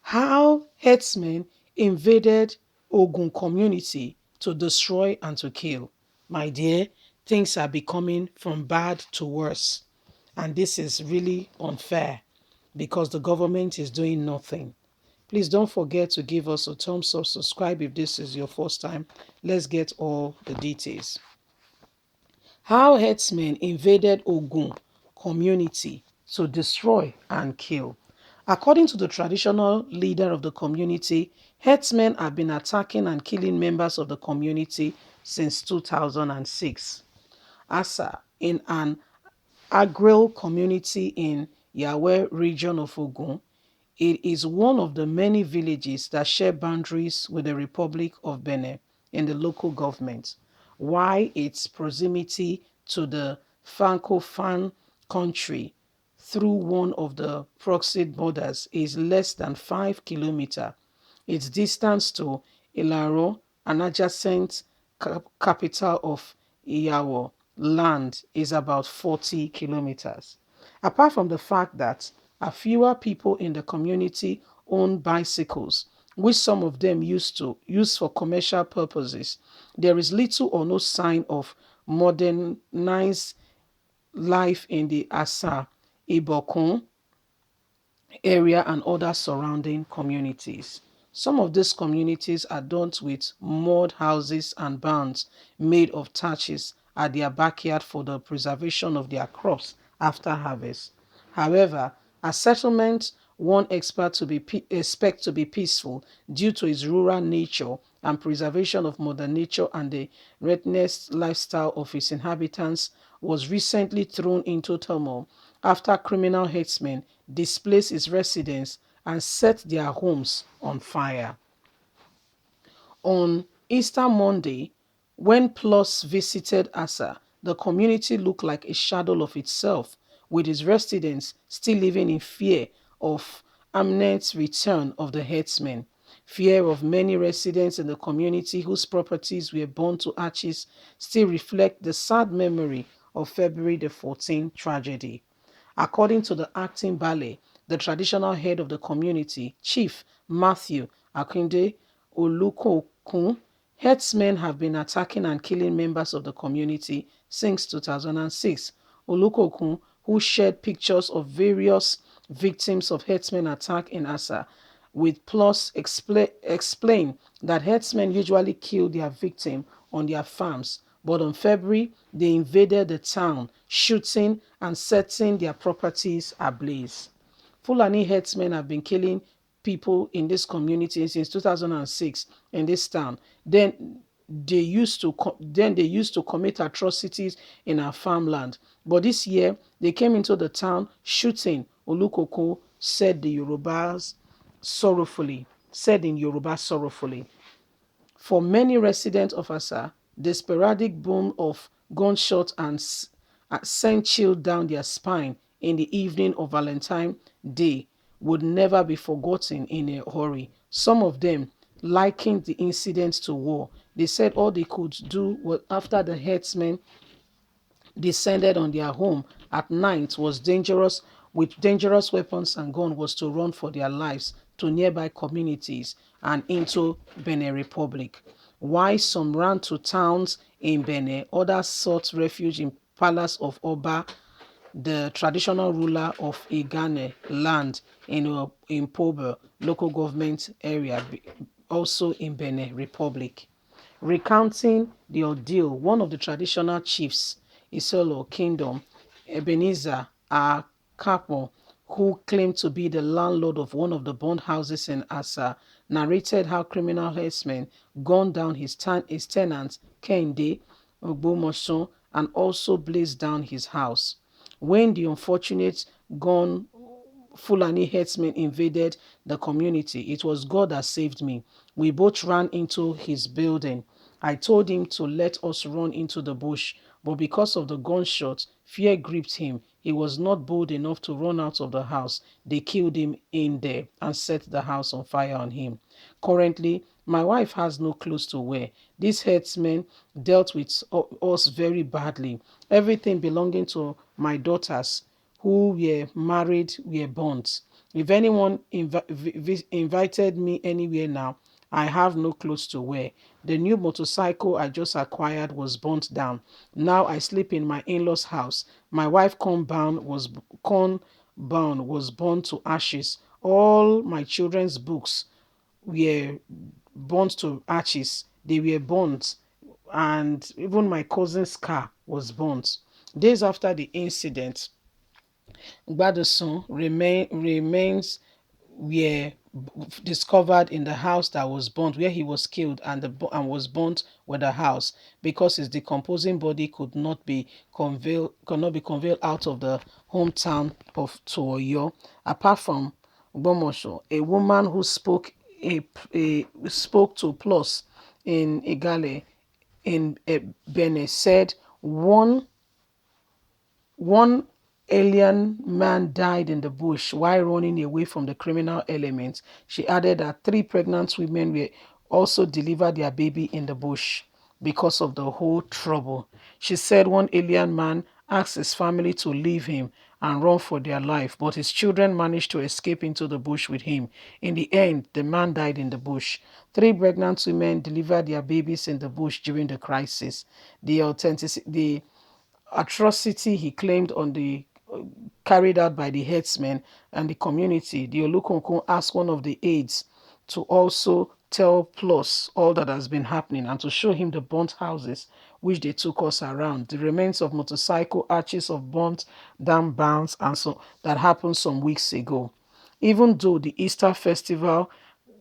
How herdsmen invaded Ogun community to destroy and to kill. My dear, things are becoming from bad to worse. And this is really unfair because the government is doing nothing. Please don't forget to give us a thumbs up, subscribe if this is your first time. Let's get all the details. How herdsmen invaded Ogun community to destroy and kill. According to the traditional leader of the community, herdsmen have been attacking and killing members of the community since 2006. Asa, in an agril community in Yahweh region of Ogun, it is one of the many villages that share boundaries with the Republic of Benin in the local government. Why its proximity to the Francophone country through one of the proxy borders is less than 5 kilometers. Its distance to Ilaro, an adjacent capital of Iyawo land, is about 40 kilometers. Apart from the fact that a fewer people in the community own bicycles, which some of them used to use for commercial purposes, there is little or no sign of modernized life in the Asa, Ibokun area and other surrounding communities. Some of these communities are done with mud houses and barns made of thatches at their backyard for the preservation of their crops after harvest. However, a settlement one expect to be peaceful due to its rural nature and preservation of mother nature and the redness lifestyle of its inhabitants was recently thrown into turmoil after criminal herdsmen displaced its residents and set their homes on fire. On Easter Monday, when Plus visited Asa, the community looked like a shadow of itself, with its residents still living in fear of imminent return of the herdsmen. Fear of many residents in the community whose properties were burned to ashes still reflect the sad memory of February the 14th tragedy. According to the acting Bale, the traditional head of the community, Chief Matthew Akinde Olukokun, herdsmen have been attacking and killing members of the community since 2006. Olukokun, who shared pictures of various victims of herdsmen attack in Asa, with Plus explain that herdsmen usually kill their victim on their farms, but on February they invaded the town, shooting and setting their properties ablaze. Fulani herdsmen have been killing people in this community since 2006 in this town. Then they used to commit atrocities in our farmland. But this year they came into the town shooting. Olukoko said in Yoruba sorrowfully. For many residents of Asa, the sporadic boom of gunshots sent chill down their spine in the evening of Valentine's Day would never be forgotten in a hurry. Some of them likened the incident to war. They said all they could do was after the herdsmen descended on their home at night was dangerous with dangerous weapons and guns was to run for their lives to nearby communities and into Benin Republic. While some ran to towns in Benin, others sought refuge in palace of Oba, the traditional ruler of Igane land in Pobe local government area, also in Benin Republic. Recounting the ordeal, one of the traditional chiefs, Isolo Kingdom, Ebenezer Akapo, who claimed to be the landlord of one of the bond houses in Asa, narrated how criminal herdsmen gunned down his tenant, Kende Ogbomoson, and also blazed down his house. When the unfortunate gun Fulani herdsmen invaded the community, it was God that saved me. We both ran into his building. I told him to let us run into the bush, but because of the gunshot, fear gripped him. He was not bold enough to run out of the house. They killed him in there and set the house on fire on him. Currently, my wife has no clothes to wear. These herdsmen dealt with us very badly. Everything belonging to my daughters who were married were burnt. If anyone invited me anywhere now, I have no clothes to wear. The new motorcycle I just acquired was burnt down. Now I sleep in my in-laws' house. My wife corn bound was burned to ashes. All my children's books were burnt to ashes. They were burnt, and even my cousin's car was burnt. Days after the incident, Gbadosun remains were discovered in the house that was burnt, where he was killed, and was burnt with the house, because his decomposing body could not be conveyed out of the hometown of Toyo. Apart from Gbomosho, a woman who spoke to Plus in Igale in Benin said one alien man died in the bush while running away from the criminal elements. She added that 3 pregnant women were also delivered their baby in the bush because of the whole trouble. She said one alien man asked his family to leave him and run for their life, but his children managed to escape into the bush with him. In the end, the man died in the bush. 3 pregnant women delivered their babies in the bush during the crisis. The atrocity he claimed on the carried out by the herdsmen and the community. The Olukunkun asked one of the aides to also tell Plus all that has been happening and to show him the burnt houses which they took us around, the remains of motorcycle arches of burnt down barns and so that happened some weeks ago. Even though the Easter festival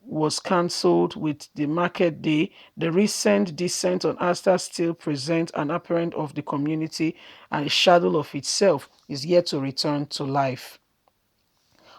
was cancelled with the market day, the recent descent on Asta still presents an apparent of the community, and a shadow of itself is yet to return to life.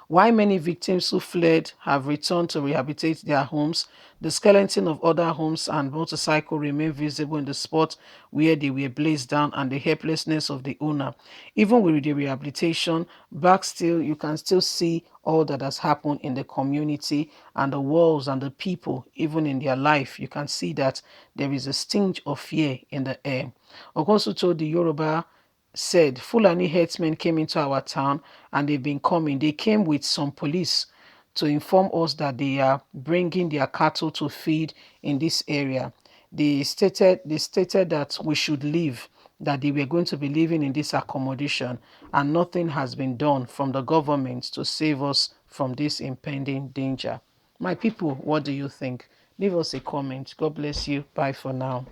While many victims who fled have returned to rehabilitate their homes, the skeleton of other homes and motorcycles remain visible in the spot where they were blazed down, and the helplessness of the owner. Even with the rehabilitation, back still, you can still see all that has happened in the community and the walls and the people, even in their life. You can see that there is a sting of fear in the air. Ogosu told the Yoruba said Fulani herdsmen came into our town and they've been coming. They came with some police to inform us that they are bringing their cattle to feed in this area. They stated that we should leave, that they were going to be living in this accommodation, and nothing has been done from the government to save us from this impending danger. My people, what do you think? Leave us a comment. God bless you. Bye for now.